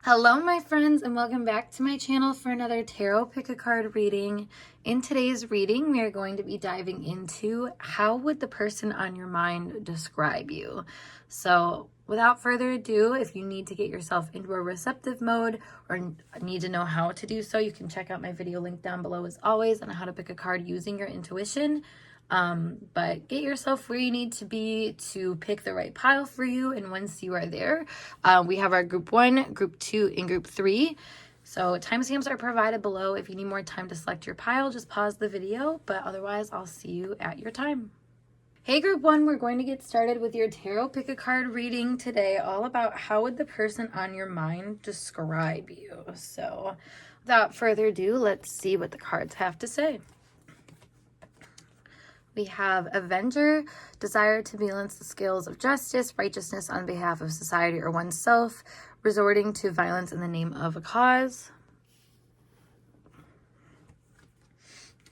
Hello my friends, and welcome back to my channel for another tarot pick a card reading. In today's reading we are going to be diving into how would the person on your mind describe you. So without further ado, if you need to get yourself into a receptive mode or need to know how to do so, you can check out my video link down below as always on how to pick a card using your intuition. But get yourself where you need to be to pick the right pile for you. And once you are there, we have our group 1, group 2, and group 3. So timestamps are provided below. If you need more time to select your pile, just pause the video. But otherwise, I'll see you at your time. Hey group 1, we're going to get started with your tarot pick a card reading today, all about how would the person on your mind describe you. So without further ado, let's see what the cards have to say. We have Avenger, desire to balance the scales of justice, righteousness on behalf of society or oneself, resorting to violence in the name of a cause.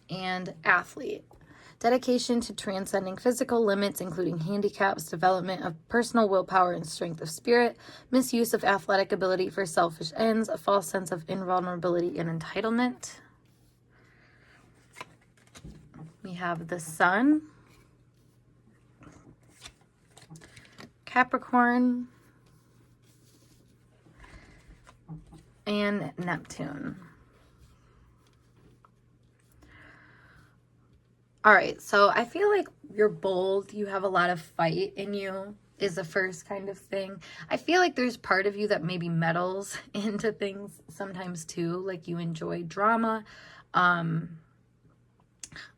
And Athlete, dedication to transcending physical limits, including handicaps, development of personal willpower and strength of spirit, misuse of athletic ability for selfish ends, a false sense of invulnerability and entitlement. We have the Sun, Capricorn, and Neptune. All right, so I feel like you're bold. You have a lot of fight in you is the first kind of thing. I feel like there's part of you that maybe meddles into things sometimes too, like you enjoy drama.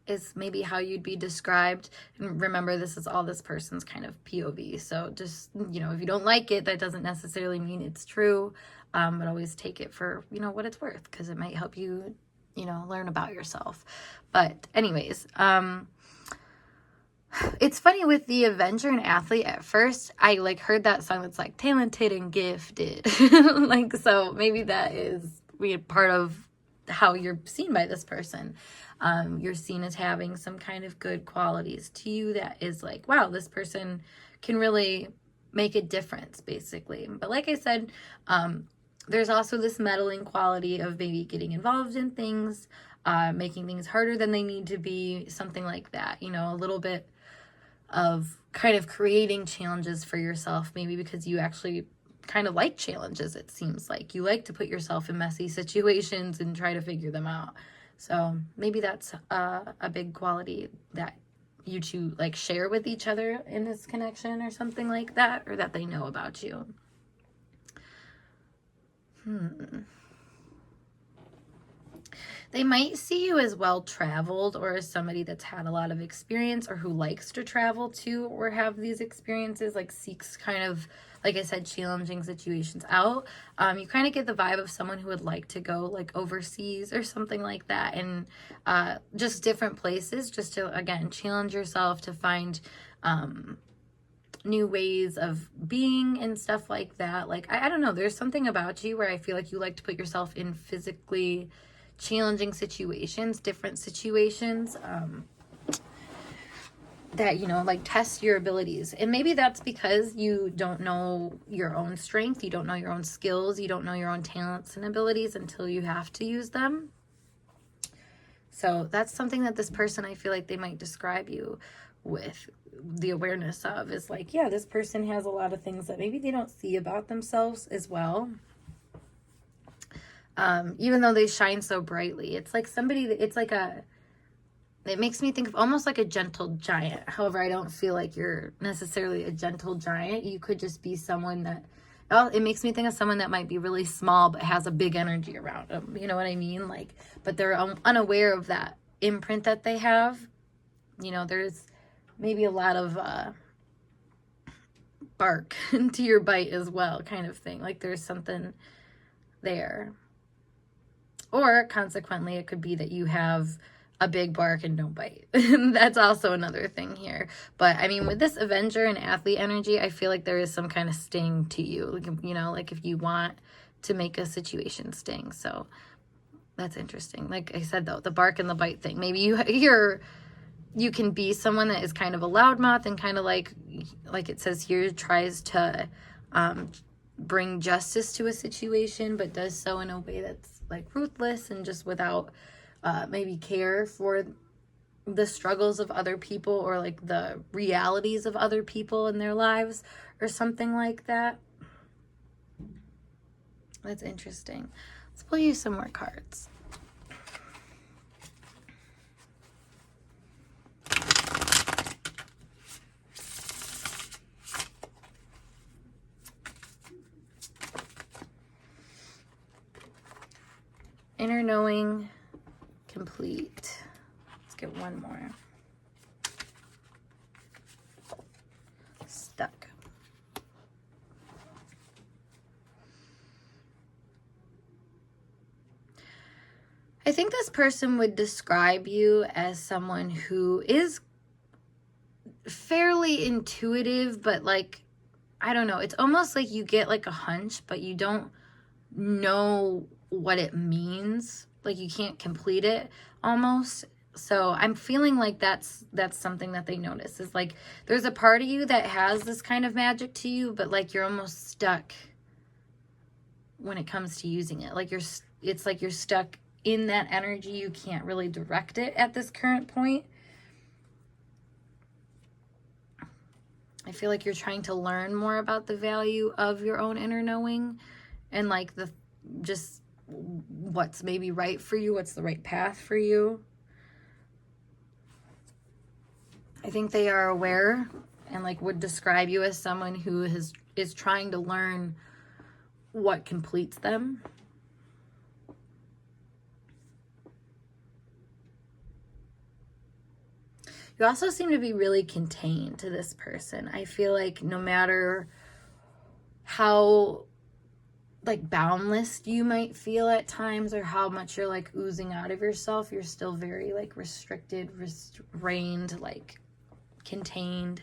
Is maybe how you'd be described. And remember, this is all this person's kind of POV. So just, if you don't like it, that doesn't necessarily mean it's true. But always take it for, what it's worth, because it might help you, learn about yourself. But anyways, it's funny with the Avenger and Athlete. At first, I heard that song that's like talented and gifted. So maybe that is part of how you're seen by this person. You're seen as having some kind of good qualities to you that is like, wow, this person can really make a difference, basically. But like I said, there's also this meddling quality of maybe getting involved in things, making things harder than they need to be, something like that. A little bit of kind of creating challenges for yourself, maybe because you actually kind of like challenges. It seems like you like to put yourself in messy situations and try to figure them out. So maybe that's a big quality that you two share with each other in this connection or something like that, or that they know about you. They might see you as well-traveled, or as somebody that's had a lot of experience, or who likes to travel too, or have these experiences, seeks kind of, like I said, challenging situations out. You kind of get the vibe of someone who would like to go overseas or something like that, and just different places, just to, again, challenge yourself to find new ways of being and stuff like that. I don't know, there's something about you where I feel like you like to put yourself in physically challenging situations, different situations, that, test your abilities. And maybe that's because you don't know your own strength, you don't know your own skills, you don't know your own talents and abilities until you have to use them. So that's something that this person, I feel like they might describe you with the awareness of, is yeah, this person has a lot of things that maybe they don't see about themselves as well. Even though they shine so brightly, it's like somebody, it makes me think of almost like a gentle giant. However, I don't feel like you're necessarily a gentle giant. You could just be someone that, it makes me think of someone that might be really small but has a big energy around them. You know what I mean? But they're unaware of that imprint that they have. There's maybe a lot of bark to your bite as well, kind of thing. There's something there. Or consequently, it could be that you have a big bark and don't bite. That's also another thing here. But I mean, with this Avenger and Athlete energy, I feel like there is some kind of sting to you. If you want to make a situation sting. So that's interesting. Like I said, though, the bark and the bite thing. Maybe you can be someone that is kind of a loudmouth and kind of like it says here, tries to bring justice to a situation, but does so in a way that's like ruthless and just without maybe care for the struggles of other people or like the realities of other people in their lives or something like that. That's interesting. Let's pull you some more cards. Inner knowing complete. Let's get one more. Stuck. I think this person would describe you as someone who is fairly intuitive, but like, I don't know, it's almost like you get like a hunch, but you don't know what it means. Like you can't complete it almost. So I'm feeling like that's something that they notice is like there's a part of you that has this kind of magic to you, but like you're almost stuck when it comes to using it. Like it's like you're stuck in that energy. You can't really direct it at this current point. I feel like you're trying to learn more about the value of your own inner knowing and like just what's maybe right for you, what's the right path for you. I think they are aware and like would describe you as someone who is trying to learn what completes them. You also seem to be really contained to this person. I feel like no matter how like boundless you might feel at times or how much you're like oozing out of yourself, you're still very like restricted, restrained, like contained.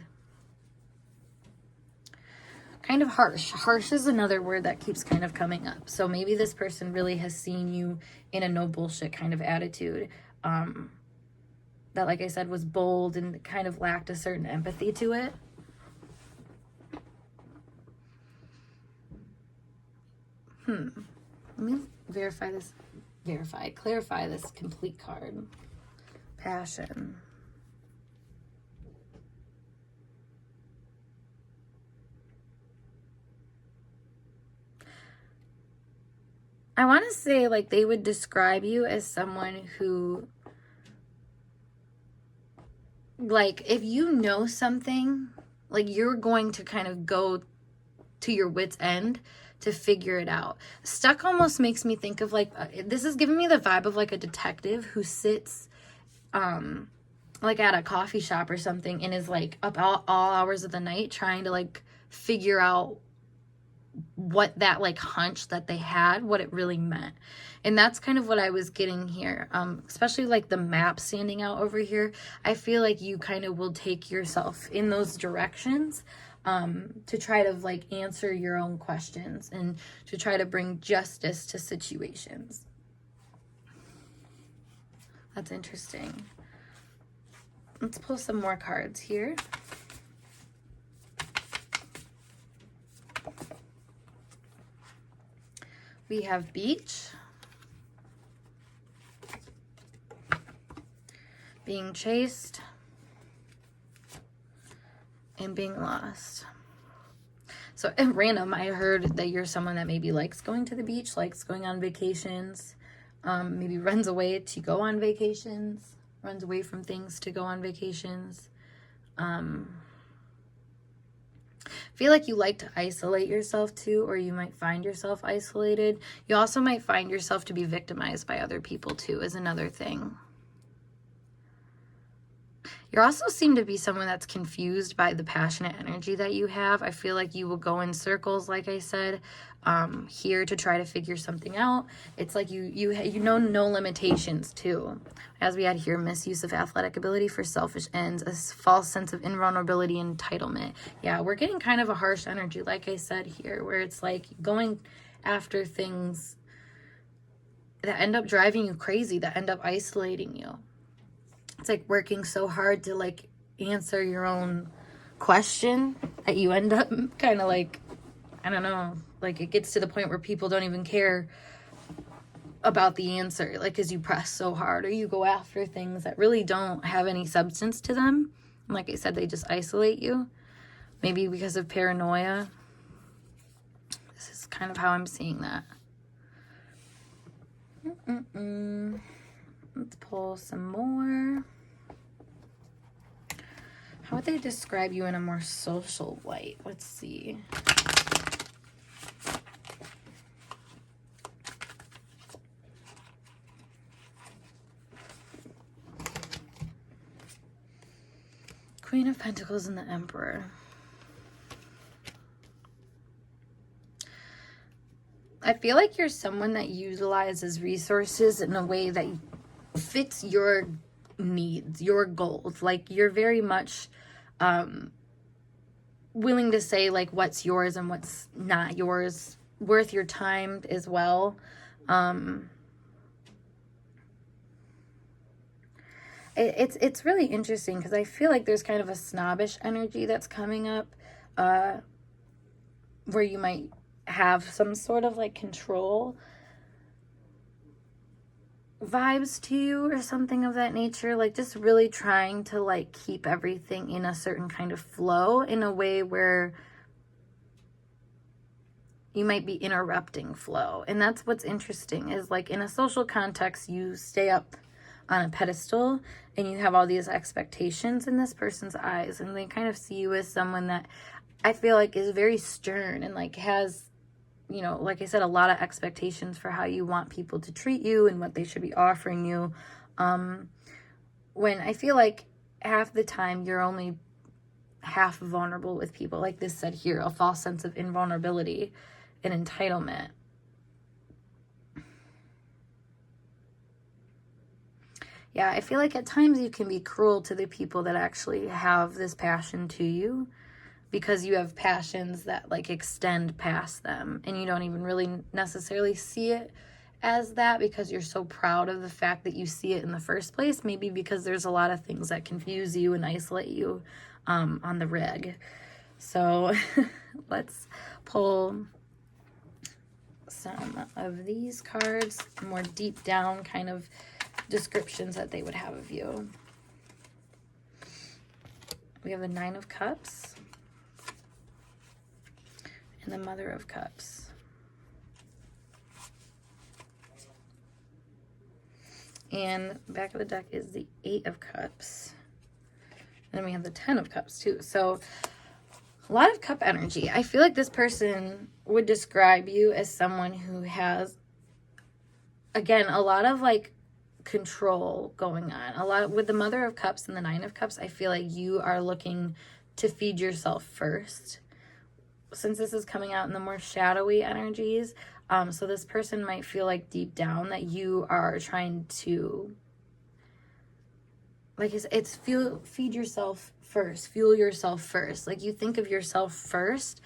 Kind of harsh. Harsh is another word that keeps kind of coming up. So maybe this person really has seen you in a no bullshit kind of attitude. That, like I said, was bold and kind of lacked a certain empathy to it. Let me clarify this complete card. Passion. I want to say like they would describe you as someone who, like, if you know something, like you're going to kind of go to your wit's end to figure it out. Stuck almost makes me think of like, this is giving me the vibe of like a detective who sits like at a coffee shop or something and is like up all hours of the night trying to like figure out what that like hunch that they had, what it really meant. And that's kind of what I was getting here, especially like the map standing out over here. I feel like you kind of will take yourself in those directions to try to like answer your own questions and to try to bring justice to situations. That's interesting. Let's pull some more cards here. We have beach, being chased, and being lost. So at random, I heard that you're someone that maybe likes going to the beach, likes going on vacations, maybe runs away to go on vacations, runs away from things to go on vacations. Feel like you like to isolate yourself too, or you might find yourself isolated. You also might find yourself to be victimized by other people too, is another thing. You also seem to be someone that's confused by the passionate energy that you have. I feel like you will go in circles, like I said, here to try to figure something out. It's like you know no limitations too. As we had here, misuse of athletic ability for selfish ends, a false sense of invulnerability and entitlement. Yeah, we're getting kind of a harsh energy, like I said here, where it's like going after things that end up driving you crazy, that end up isolating you. It's like working so hard to like answer your own question that you end up kind of like I don't know, like, it gets to the point where people don't even care about the answer, like, because you press so hard or you go after things that really don't have any substance to them. And like I said, they just isolate you, maybe because of paranoia. This is kind of how I'm seeing that. Let's pull some more. How would they describe you in a more social light? Let's see. Queen of Pentacles and the Emperor. I feel like you're someone that utilizes resources in a way that fits your needs, your goals. Like, you're very much willing to say, like, what's yours and what's not yours, worth your time as well. It's really interesting because I feel like there's kind of a snobbish energy that's coming up, where you might have some sort of like control vibes to you or something of that nature, like just really trying to like keep everything in a certain kind of flow in a way where you might be interrupting flow. And that's what's interesting, is like in a social context, you stay up on a pedestal and you have all these expectations in this person's eyes, and they kind of see you as someone that I feel like is very stern and like has, you know, like I said, a lot of expectations for how you want people to treat you and what they should be offering you. When I feel like half the time you're only half vulnerable with people. Like this said here, a false sense of invulnerability and entitlement. Yeah, I feel like at times you can be cruel to the people that actually have this passion to you, because you have passions that like extend past them and you don't even really necessarily see it as that because you're so proud of the fact that you see it in the first place. Maybe because there's a lot of things that confuse you and isolate you on the rig. So let's pull some of these cards, more deep down kind of descriptions that they would have of you. We have the Nine of Cups and the Mother of Cups. And back of the deck is the Eight of Cups. And then we have the 10 of Cups too. So a lot of cup energy. I feel like this person would describe you as someone who has, again, a lot of like control going on. A lot with the Mother of Cups and the Nine of Cups. I feel like you are looking to feed yourself first, since this is coming out in the more shadowy energies. So this person might feel like deep down that you are trying to, like it's feed yourself first, fuel yourself first. Like you think of yourself first,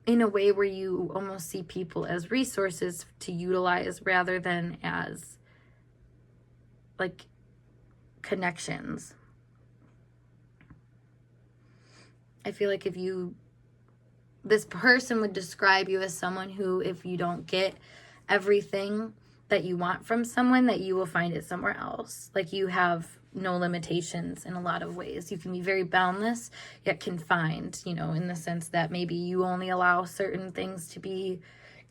in a way where you almost see people as resources to utilize rather than as like connections. I feel like this person would describe you as someone who, if you don't get everything that you want from someone, that you will find it somewhere else. Like you have no limitations in a lot of ways. You can be very boundless, yet confined, you know, in the sense that maybe you only allow certain things to be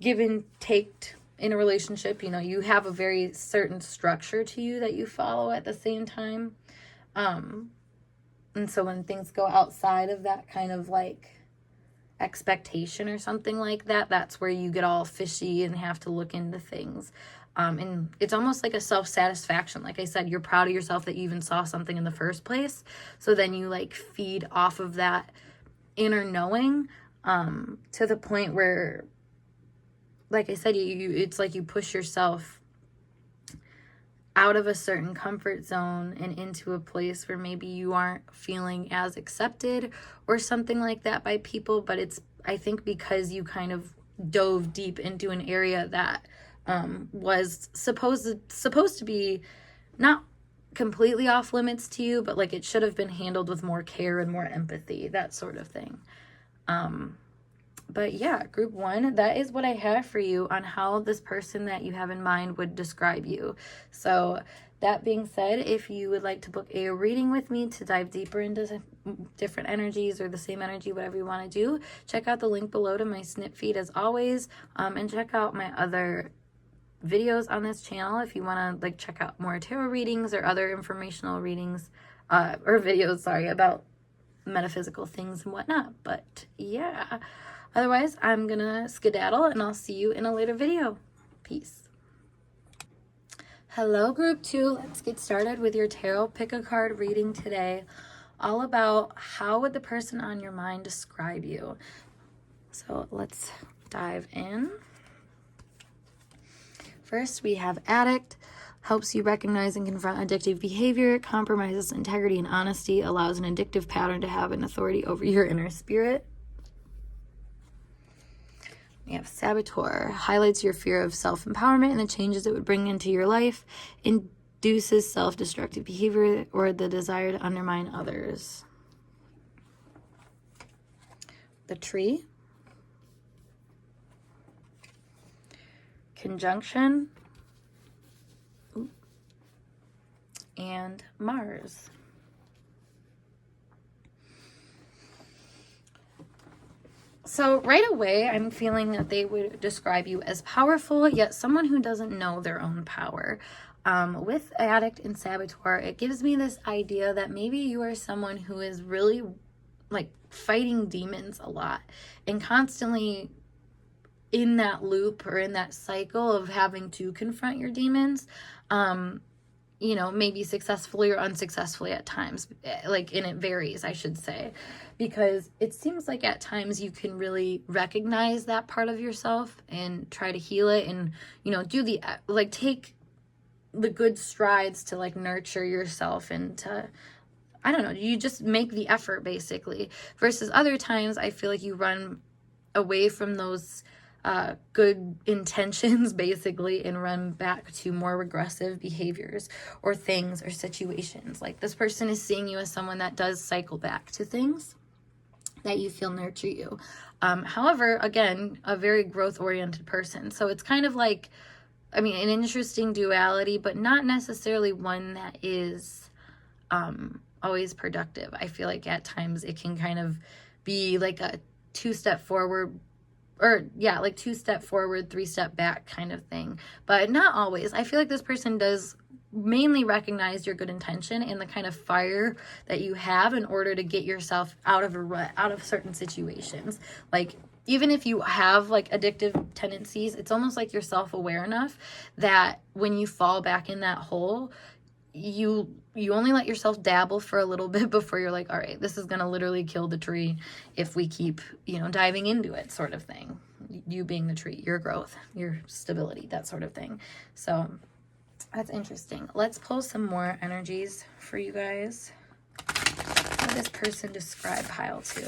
given, taked in a relationship. You know, you have a very certain structure to you that you follow at the same time. And so when things go outside of that kind of like expectation or something like that, that's where you get all fishy and have to look into things. And it's almost like a self-satisfaction. Like I said, you're proud of yourself that you even saw something in the first place. So then you like feed off of that inner knowing, to the point where, like I said, it's like you push yourself out of a certain comfort zone and into a place where maybe you aren't feeling as accepted or something like that by people. But it's, I think, because you kind of dove deep into an area that was supposed to be not completely off limits to you, but like it should have been handled with more care and more empathy, that sort of thing. But yeah, group 1, that is what I have for you on how this person that you have in mind would describe you. So that being said, if you would like to book a reading with me to dive deeper into different energies or the same energy, whatever you want to do, check out the link below to my snip feed as always, and check out my other videos on this channel if you want to like check out more tarot readings or other informational readings or videos, sorry, about metaphysical things and whatnot. But yeah, otherwise I'm gonna skedaddle and I'll see you in a later video. Peace. Hello group 2, let's get started with your tarot pick a card reading today, all about how would the person on your mind describe you. So let's dive in. First we have addict. Helps you recognize and confront addictive behavior, compromises integrity and honesty, allows an addictive pattern to have an authority over your inner spirit. We have saboteur. Highlights your fear of self-empowerment and the changes it would bring into your life. Induces self-destructive behavior or the desire to undermine others. The tree. Conjunction. And Mars. So right away, I'm feeling that they would describe you as powerful, yet someone who doesn't know their own power. With addict and saboteur, it gives me this idea that maybe you are someone who is really like fighting demons a lot and constantly in that loop or in that cycle of having to confront your demons. You know, maybe successfully or unsuccessfully at times, like, and it varies, I should say, because it seems like at times you can really recognize that part of yourself and try to heal it and, you know, do the, like, take the good strides to, like, nurture yourself and to, I don't know, you just make the effort, basically, versus other times I feel like you run away from those good intentions basically and run back to more regressive behaviors or things or situations. Like this person is seeing you as someone that does cycle back to things that you feel nurture you. However, again, a very growth oriented person. So it's kind of like, I mean, an interesting duality, but not necessarily one that is always productive. I feel like at times it can kind of be like a 2-step forward, or yeah, like 2-step forward, 3-step back kind of thing, but not always. I feel like this person does mainly recognize your good intention and the kind of fire that you have in order to get yourself out of a rut, out of certain situations. Like even if you have like addictive tendencies, it's almost like you're self-aware enough that when you fall back in that hole, you only let yourself dabble for a little bit before you're like, all right, this is going to literally kill the tree if we keep, you know, diving into it, sort of thing. You being the tree, your growth, your stability, that sort of thing. So that's interesting. Let's pull some more energies for you guys. How does this person describe pile 2?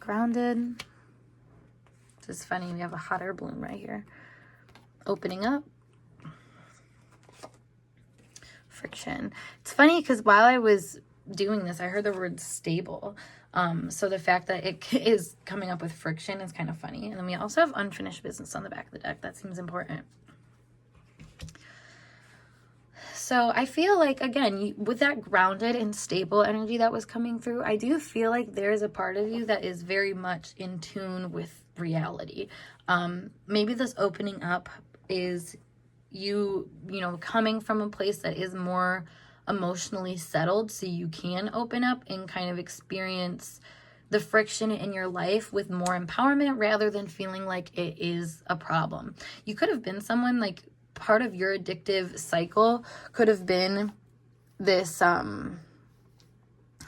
Grounded. This is funny, we have a hot air balloon right here. Opening up. Friction. It's funny because while I was doing this, I heard the word stable. So the fact that it is coming up with friction is kind of funny. And then we also have unfinished business on the back of the deck. That seems important. So I feel like, again, with that grounded and stable energy that was coming through, I do feel like there's a part of you that is very much in tune with reality. Maybe this opening up is you know, coming from a place that is more emotionally settled, so you can open up and kind of experience the friction in your life with more empowerment rather than feeling like it is a problem. You could have been someone like, part of your addictive cycle could have been this, I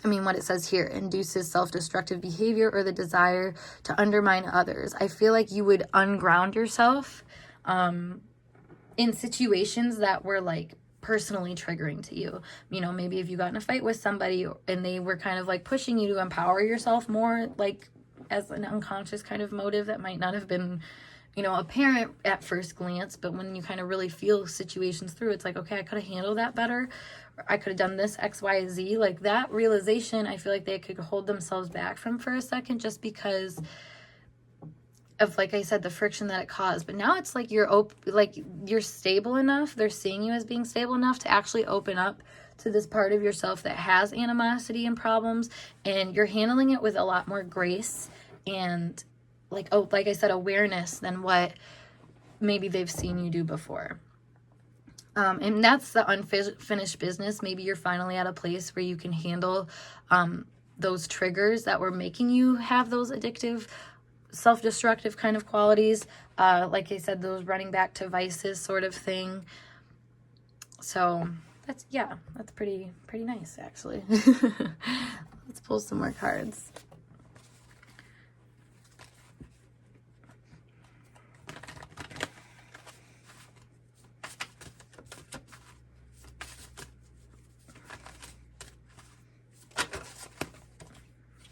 mean, what it says here, induces self-destructive behavior or the desire to undermine others. I feel like you would unground yourself in situations that were like personally triggering to you. You know, maybe if you got in a fight with somebody and they were kind of like pushing you to empower yourself more, like as an unconscious kind of motive that might not have been, you know, apparent at first glance, but when you kind of really feel situations through, it's like, okay, I could have handled that better, I could have done this X, Y, Z. Like that realization, I feel like they could hold themselves back from for a second just because of, like I said, the friction that it caused. But now it's like you're stable enough. They're seeing you as being stable enough to actually open up to this part of yourself that has animosity and problems, and you're handling it with a lot more grace and like I said, awareness than what maybe they've seen you do before. And that's the unfinished business. Maybe you're finally at a place where you can handle those triggers that were making you have those addictive, self-destructive kind of qualities. Like I said, those running back to vices sort of thing. So that's pretty nice, actually. Let's pull some more cards.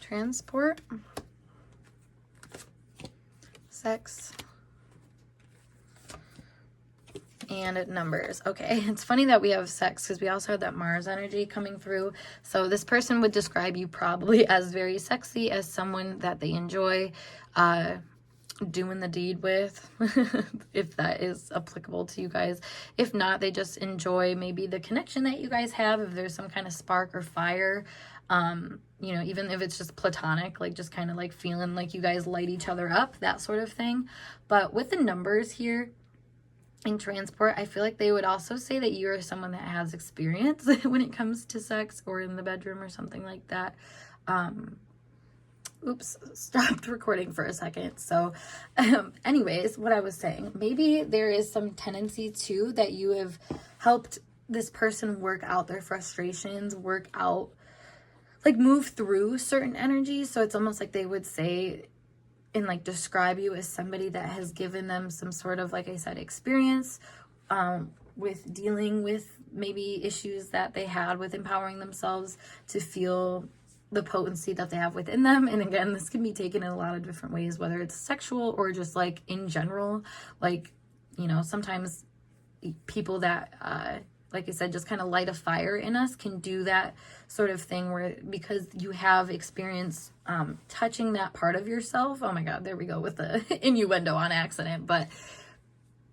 Transport, sex, and numbers. Okay, it's funny that we have sex because we also had that Mars energy coming through. So this person would describe you probably as very sexy, as someone that they enjoy doing the deed with, if that is applicable to you guys. If not, they just enjoy maybe the connection that you guys have, if there's some kind of spark or fire. You know, even if it's just platonic, like just kind of like feeling like you guys light each other up, that sort of thing. But with the numbers here in transport, I feel like they would also say that you are someone that has experience when it comes to sex or in the bedroom or something like that. Oops, stopped recording for a second. So anyways, what I was saying, maybe there is some tendency too that you have helped this person work out their frustrations, work out, like move through certain energies. So it's almost like they would say and like describe you as somebody that has given them some sort of, like I said, experience with dealing with maybe issues that they had with empowering themselves to feel the potency that they have within them. And again, this can be taken in a lot of different ways, whether it's sexual or just like in general. Like, you know, sometimes people that like I said, just kind of light a fire in us can do that sort of thing where, because you have experience touching that part of yourself. Oh my God, there we go with the innuendo on accident. But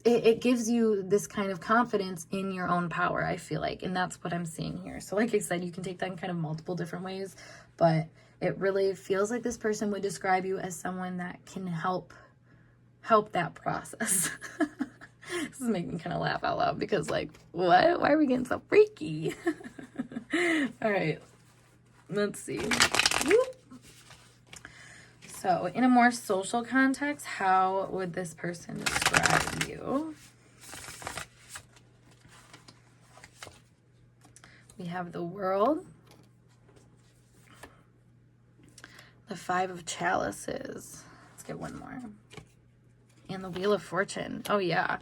it gives you this kind of confidence in your own power, I feel like. And that's what I'm seeing here. So like I said, you can take that in kind of multiple different ways. But it really feels like this person would describe you as someone that can help that process. This is making me kind of laugh out loud because, like, what? Why are we getting so freaky? All right, let's see. Whoop. So in a more social context, how would this person describe you? We have the World, the Five of Chalices. Let's get one more. And the Wheel of Fortune. Oh, yeah.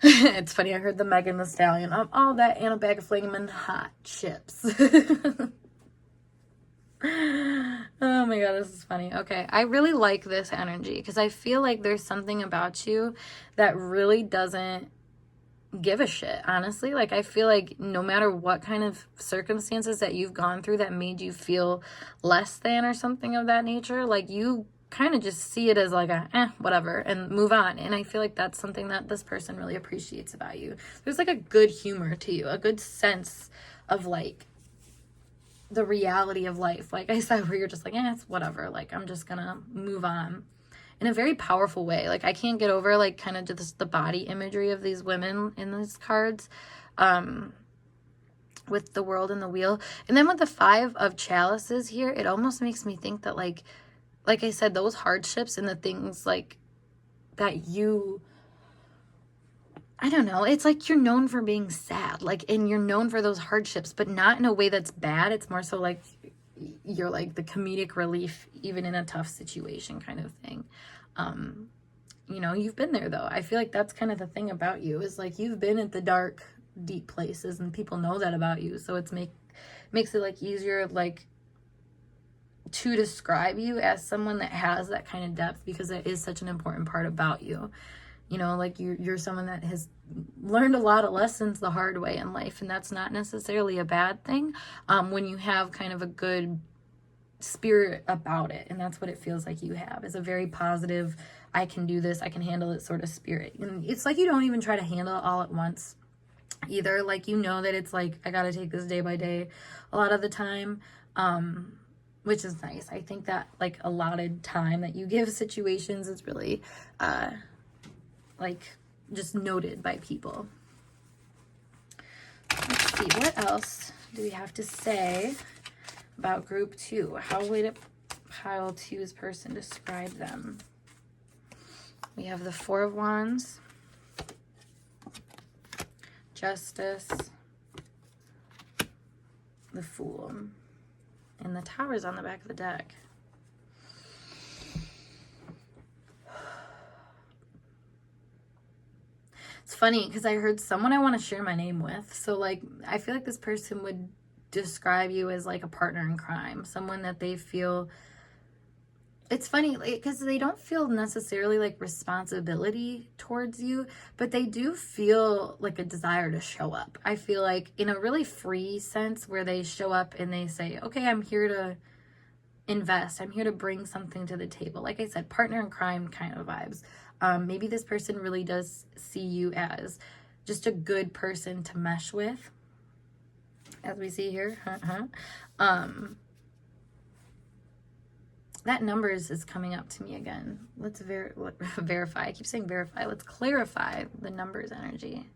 It's funny, I heard the Megan Thee Stallion. All that and a bag of flaming hot chips. Oh my God, this is funny. Okay, I really like this energy because I feel like there's something about you that really doesn't give a shit, honestly. Like, I feel like no matter what kind of circumstances that you've gone through that made you feel less than or something of that nature, like, you kind of just see it as like whatever, and move on. And I feel like that's something that this person really appreciates about you. There's like a good humor to you, a good sense of like the reality of life, like I said, where you're just like, it's whatever, like I'm just gonna move on in a very powerful way. Like, I can't get over like kind of just the body imagery of these women in these cards, with the World and the Wheel. And then with the Five of Chalices here, it almost makes me think that like I said, those hardships and the things like that you, I don't know, it's like you're known for being sad, like, and you're known for those hardships, but not in a way that's bad. It's more so like you're like the comedic relief even in a tough situation kind of thing. You know, you've been there though. I feel like that's kind of the thing about you, is like you've been at the dark, deep places, and people know that about you. So it's makes it like easier like to describe you as someone that has that kind of depth, because it is such an important part about you. You know, like you're someone that has learned a lot of lessons the hard way in life, and that's not necessarily a bad thing when you have kind of a good spirit about it. And that's what it feels like you have, is a very positive, I can do this, I can handle it sort of spirit. And it's like you don't even try to handle it all at once either. Like, you know that it's like, I gotta take this day by day a lot of the time, which is nice. I think that like allotted time that you give situations is really like just noted by people. Let's see, what else do we have to say about group 2? How would pile 2's person describe them? We have the 4 of Wands, Justice, the Fool, and the Tower's on the back of the deck. It's funny because I heard someone I want to share my name with. So like, I feel like this person would describe you as like a partner in crime, someone that they feel, it's funny because they don't feel necessarily like responsibility towards you, but they do feel like a desire to show up. I feel like in a really free sense, where they show up and they say, okay, I'm here to invest, I'm here to bring something to the table. Like I said, partner in crime kind of vibes. Maybe this person really does see you as just a good person to mesh with, as we see here. That numbers is coming up to me again. Let's verify. I keep saying verify. Let's clarify the numbers energy.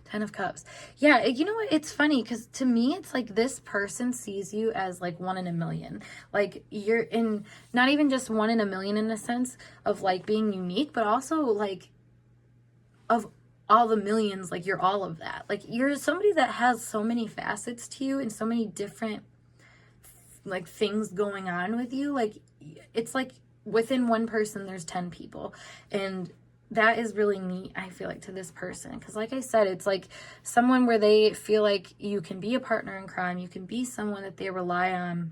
10 of Cups. Yeah, you know what? It's funny because to me, it's like this person sees you as like 1 in a million. Like you're in, not even just 1 in a million in the sense of like being unique, but also like of all the millions, like you're all of that. Like you're somebody that has so many facets to you and so many different like things going on with you. Like it's like within one person there's 10 people, and that is really neat, I feel like, to this person, because like I said, it's like someone where they feel like you can be a partner in crime, you can be someone that they rely on,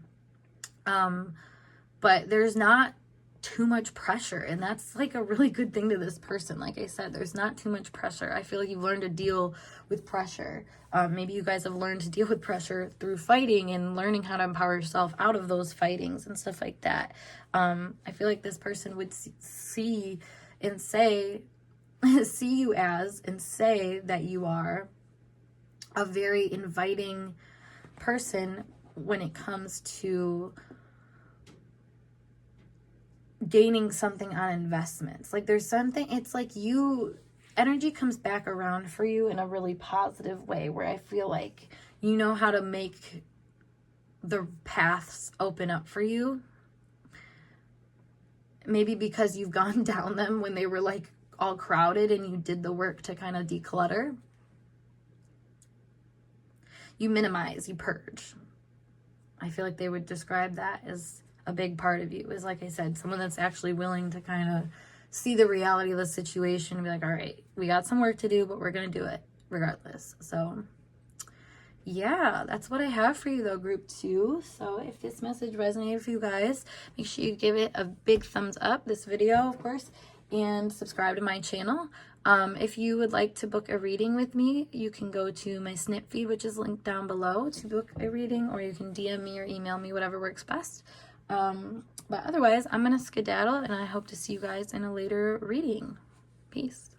but there's not too much pressure, and that's like a really good thing to this person. Like I said, there's not too much pressure. I feel like you've learned to deal with pressure. Maybe you guys have learned to deal with pressure through fighting and learning how to empower yourself out of those fightings and stuff like that. I feel like this person would see and say, see you as, and say that you are a very inviting person when it comes to gaining something on investments. Like there's something, it's like you, energy comes back around for you in a really positive way, where I feel like you know how to make the paths open up for you. Maybe because you've gone down them when they were like all crowded and you did the work to kind of declutter. You minimize, you purge. I feel like they would describe that as a big part of you, is like I said, someone that's actually willing to kind of see the reality of the situation and be like, all right, we got some work to do, but we're going to do it regardless. So yeah, that's what I have for you though, group 2. So if this message resonated for you guys, make sure you give it a big thumbs up, this video, of course, and subscribe to my channel. If you would like to book a reading with me, you can go to my snip feed, which is linked down below, to book a reading, or you can DM me or email me, whatever works best. But otherwise, I'm going to skedaddle, and I hope to see you guys in a later reading. Peace.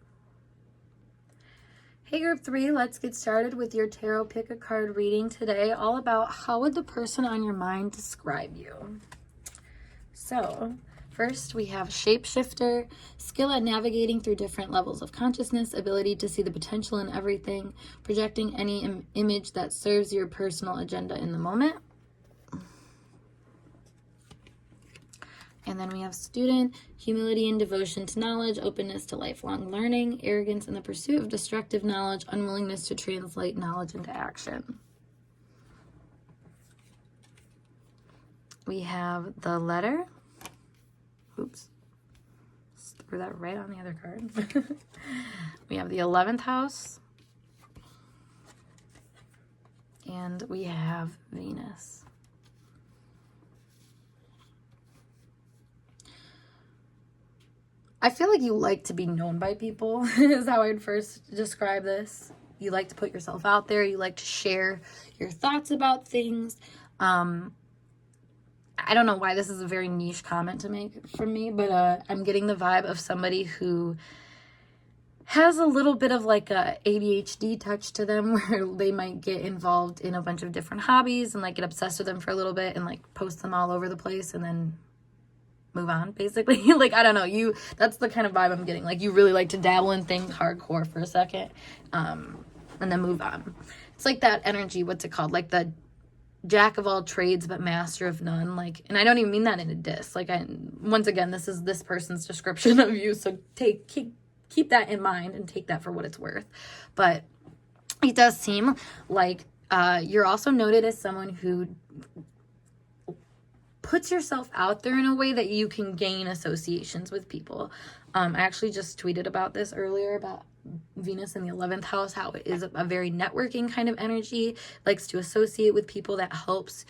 Hey group 3, let's get started with your tarot pick a card reading today, all about how would the person on your mind describe you. So first we have shapeshifter, skill at navigating through different levels of consciousness, ability to see the potential in everything, projecting any image that serves your personal agenda in the moment. And then we have student, humility and devotion to knowledge, openness to lifelong learning, arrogance in the pursuit of destructive knowledge, unwillingness to translate knowledge into action. We have the letter. Oops. Just threw that right on the other card. We have the 11th house. And we have Venus. I feel like you like to be known by people is how I'd first describe this. You like to put yourself out there. You like to share your thoughts about things. I don't know why this is a very niche comment to make from me, but I'm getting the vibe of somebody who has a little bit of like a ADHD touch to them, where they might get involved in a bunch of different hobbies and like get obsessed with them for a little bit and like post them all over the place and then move on, basically. Like, I don't know, that's the kind of vibe I'm getting. Like, you really like to dabble in things hardcore for a second, and then move on. It's like that energy, what's it called? Like the jack of all trades but master of none. Like, and I don't even mean that in a diss. Like, once again, this is this person's description of you, so keep that in mind and take that for what it's worth. But it does seem like you're also noted as someone who puts yourself out there in a way that you can gain associations with people. I actually just tweeted about this earlier, about Venus in the 11th house, how it is a very networking kind of energy, likes to associate with people that helps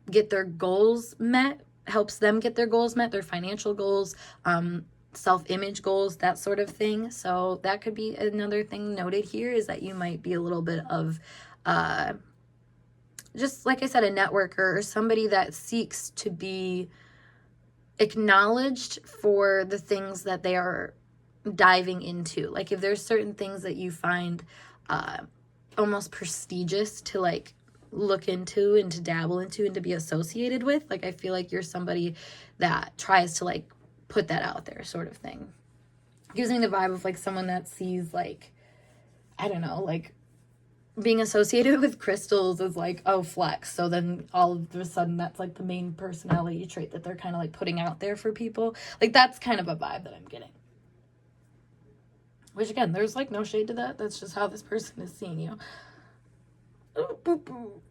get their goals met, helps them get their goals met, their financial goals, self-image goals, that sort of thing. So that could be another thing noted here, is that you might be a little bit of just, like I said, a networker, or somebody that seeks to be acknowledged for the things that they are diving into. Like, if there's certain things that you find almost prestigious to like look into and to dabble into and to be associated with, like, I feel like you're somebody that tries to like put that out there, sort of thing. Gives me the vibe of like someone that sees, like, I don't know, like being associated with crystals is like, oh, flex. So then all of a sudden that's like the main personality trait that they're kind of like putting out there for people. Like, that's kind of a vibe that I'm getting. Which, again, there's like no shade to that. That's just how this person is seeing you.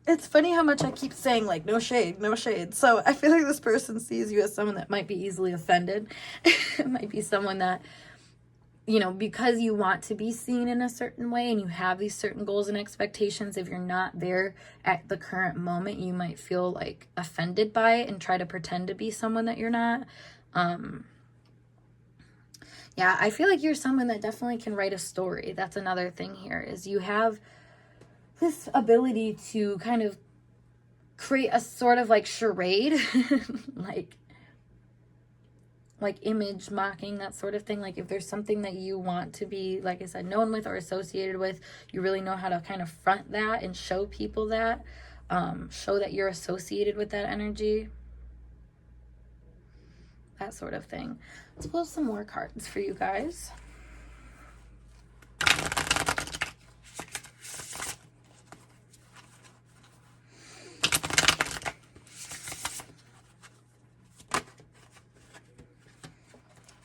It's funny how much I keep saying like no shade, no shade. So I feel like this person sees you as someone that might be easily offended. It might be someone that, you know, because you want to be seen in a certain way and you have these certain goals and expectations, if you're not there at the current moment, you might feel like offended by it and try to pretend to be someone that you're not. Yeah, I feel like you're someone that definitely can write a story. That's another thing here, is you have this ability to kind of create a sort of like charade, like image mocking, that sort of thing. Like, if there's something that you want to be, like I said, known with or associated with, you really know how to kind of front that and show people that, show that you're associated with that energy, that sort of thing. Let's pull some more cards for you guys.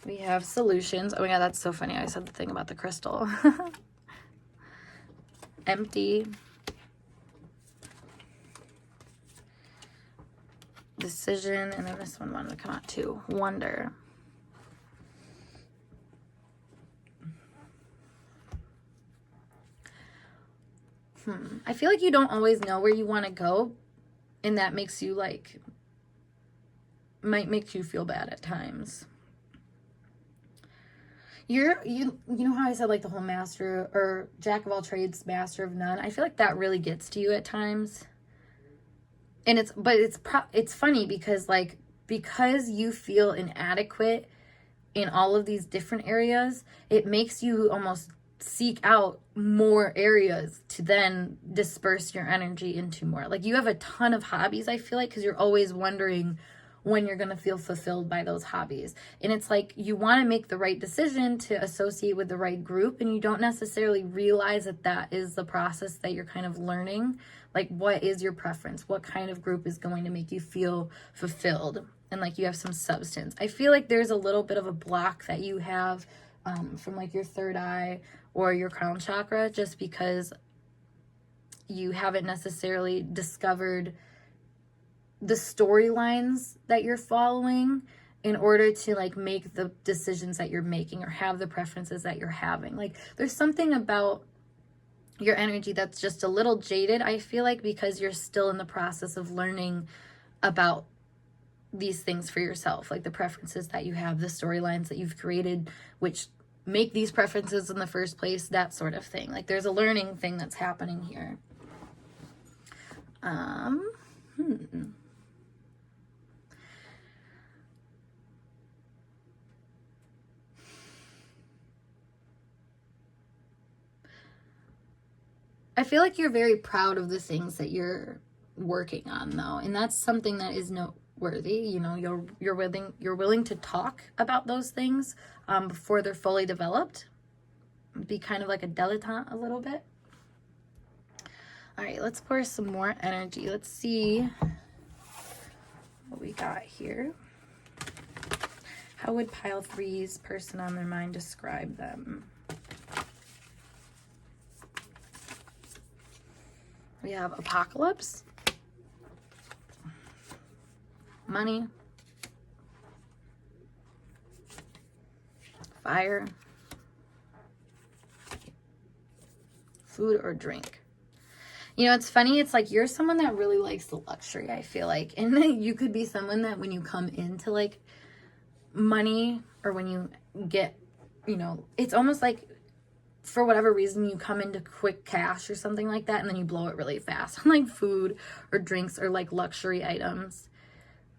We have solutions. Oh my god, that's so funny. I said the thing about the crystal. Empty. Decision. And then this one wanted to come out too. Wonder. I feel like you don't always know where you want to go. And that makes you like, might make you feel bad at times. You know how I said like the whole master or jack of all trades, master of none? I feel like that really gets to you at times. And it's funny because you feel inadequate in all of these different areas, it makes you almost seek out more areas to then disperse your energy into more. Like, you have a ton of hobbies, I feel like, because you're always wondering when you're going to feel fulfilled by those hobbies. And it's like you want to make the right decision to associate with the right group, and you don't necessarily realize that that is the process that you're kind of learning. Like, what is your preference? What kind of group is going to make you feel fulfilled and like you have some substance? I feel like there's a little bit of a block that you have from like your third eye or your crown chakra, just because you haven't necessarily discovered the storylines that you're following in order to like make the decisions that you're making or have the preferences that you're having. Like, there's something about your energy that's just a little jaded, I feel like, because you're still in the process of learning about these things for yourself, like the preferences that you have, the storylines that you've created, which make these preferences in the first place, that sort of thing. Like there's a learning thing that's happening here. I feel like you're very proud of the things that you're working on, though, and that's something that is noteworthy. You know, you're willing to talk about those things before they're fully developed. Be kind of like a dilettante a little bit. All right, let's pour some more energy. Let's see what we got here. How would pile 3's person on their mind describe them? We have apocalypse, money, fire, food or drink. You know, it's funny. It's like you're someone that really likes the luxury, I feel like. And then you could be someone that when you come into like money or when you get, you know, it's almost like for whatever reason you come into quick cash or something like that and then you blow it really fast on like food or drinks or like luxury items.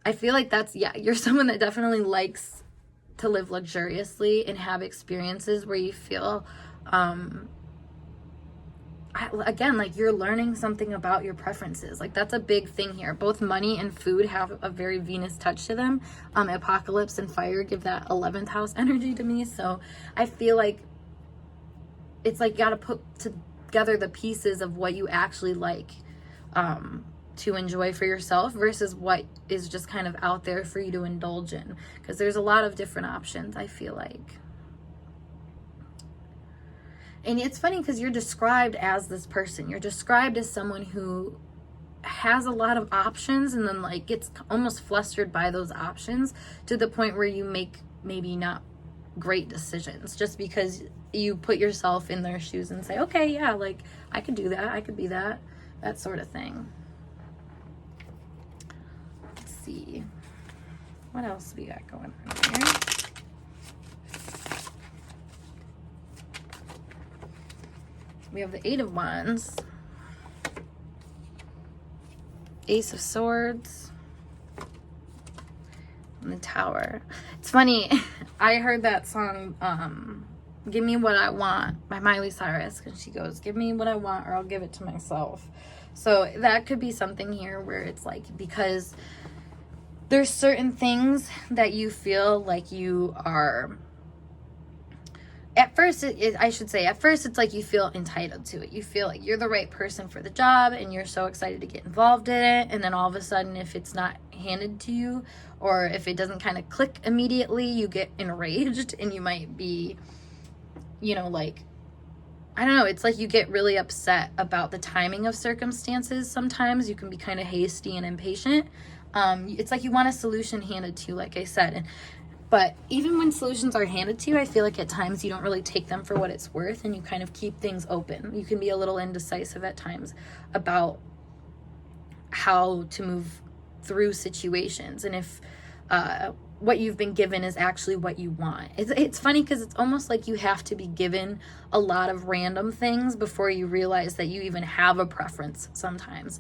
I feel like that's, yeah, you're someone that definitely likes to live luxuriously and have experiences where you feel again, like you're learning something about your preferences. Like that's a big thing here. Both money and food have a very Venus touch to them. Apocalypse and fire give that 11th house energy to me. So I feel like it's like you got to put together the pieces of what you actually like to enjoy for yourself versus what is just kind of out there for you to indulge in. Because there's a lot of different options, I feel like. And it's funny because you're described as this person. You're described as someone who has a lot of options and then like gets almost flustered by those options to the point where you make maybe not great decisions just because you put yourself in their shoes and say, okay, yeah, like I could do that, I could be that sort of thing. Let's see what else we got going on here. We have the 8 of Wands, Ace of Swords, and the Tower. It's funny, I heard that song, Give Me What I Want by Miley Cyrus, and she goes, give me what I want or I'll give it to myself. So that could be something here where it's like, because there's certain things that you feel like you are, at first it's like you feel entitled to it. You feel like you're the right person for the job and you're so excited to get involved in it. And then all of a sudden, if it's not handed to you or if it doesn't kind of click immediately, you get enraged and you might be, you know, like, I don't know. It's like you get really upset about the timing of circumstances. Sometimes you can be kind of hasty and impatient. It's like you want a solution handed to you, like I said. But even when solutions are handed to you, I feel like at times you don't really take them for what it's worth and you kind of keep things open. You can be a little indecisive at times about how to move through situations and if what you've been given is actually what you want. It's funny because it's almost like you have to be given a lot of random things before you realize that you even have a preference sometimes.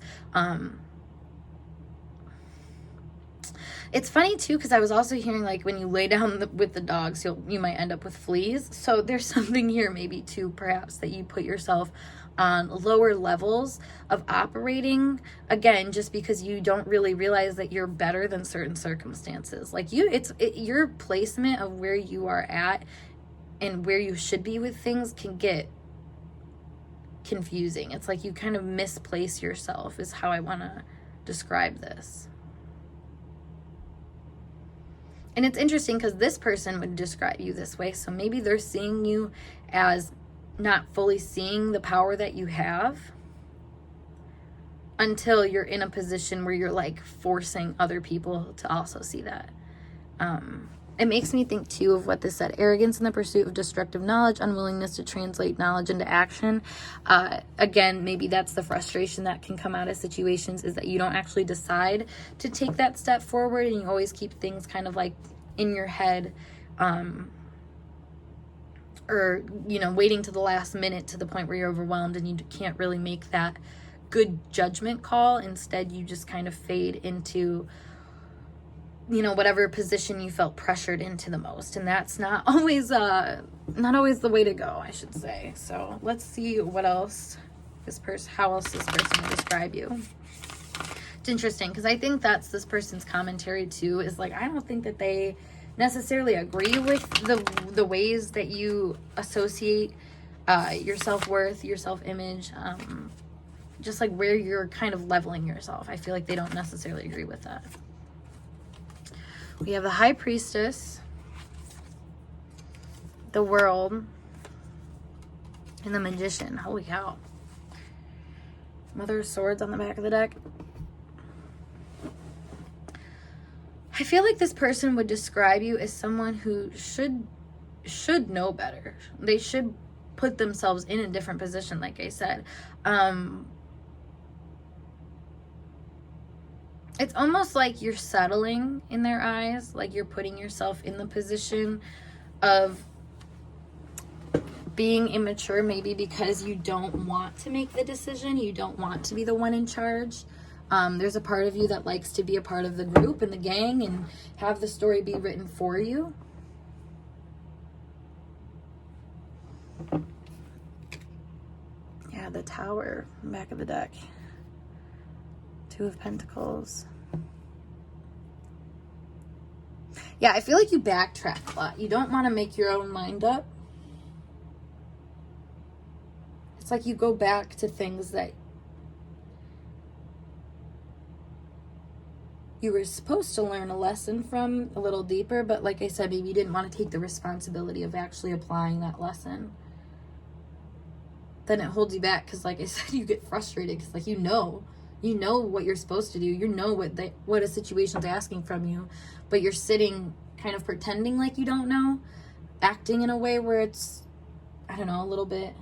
It's funny too because I was also hearing like when you lay down with the dogs, you might end up with fleas. So there's something here maybe too, perhaps that you put yourself on lower levels of operating, again, just because you don't really realize that you're better than certain circumstances. Like your placement of where you are at and where you should be with things can get confusing. It's like you kind of misplace yourself is how I want to describe this. And it's interesting because this person would describe you this way. So maybe they're seeing you as not fully seeing the power that you have until you're in a position where you're like forcing other people to also see that. It makes me think too of what this said: arrogance in the pursuit of destructive knowledge, unwillingness to translate knowledge into action. Again, maybe that's the frustration that can come out of situations, is that you don't actually decide to take that step forward, and you always keep things kind of like in your head, or, you know, waiting to the last minute to the point where you're overwhelmed and you can't really make that good judgment call. Instead, you just kind of fade into, you know, whatever position you felt pressured into the most. And that's not always the way to go, I should say. So let's see what else how else this person will describe you. It's interesting, because I think that's this person's commentary too, is like, I don't think that they necessarily agree with the ways that you associate your self-worth, your self-image, just like where you're kind of leveling yourself. I feel like they don't necessarily agree with that. We have the High Priestess, the World, and the Magician. Holy cow. Mother of Swords on the back of the deck. I feel like this person would describe you as someone who should know better. They should put themselves in a different position, like I said. It's almost like you're settling in their eyes, like you're putting yourself in the position of being immature, maybe because you don't want to make the decision, you don't want to be the one in charge. There's a part of you that likes to be a part of the group and the gang and have the story be written for you. Yeah, the Tower, back of the deck. Two of Pentacles. Yeah, I feel like you backtrack a lot. You don't want to make your own mind up. It's like you go back to things that you were supposed to learn a lesson from a little deeper, but like I said, maybe you didn't want to take the responsibility of actually applying that lesson. Then it holds you back, because like I said, you get frustrated because like you know what you're supposed to do, you know what a situation's asking from you, but you're sitting kind of pretending like you don't know, acting in a way where it's, I don't know, a little bit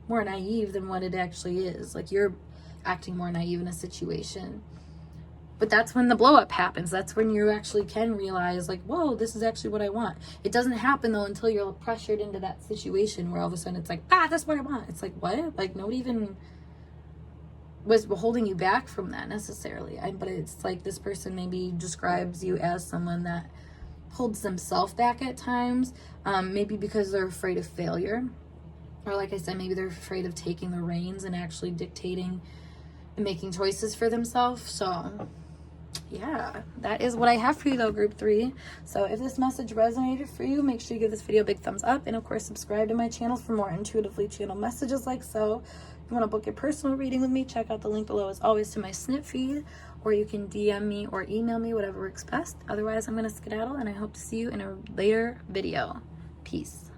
more naive than what it actually is. Like you're acting more naive in a situation. But that's when the blow up happens. That's when you actually can realize, like, whoa, this is actually what I want. It doesn't happen though until you're pressured into that situation where all of a sudden it's like, that's what I want. It's like, what? Like nobody even was holding you back from that necessarily. But it's like this person maybe describes you as someone that holds themselves back at times, maybe because they're afraid of failure, or like I said, maybe they're afraid of taking the reins and actually dictating and making choices for themselves. So yeah, that is what I have for you though, group 3. So if this message resonated for you, make sure you give this video a big thumbs up, and of course subscribe to my channel for more intuitively channeled messages like so. If you want to book a personal reading with me, check out the link below as always to my snip feed, or you can DM me or email me, whatever works best. Otherwise, I'm going to skedaddle, and I hope to see you in a later video. Peace.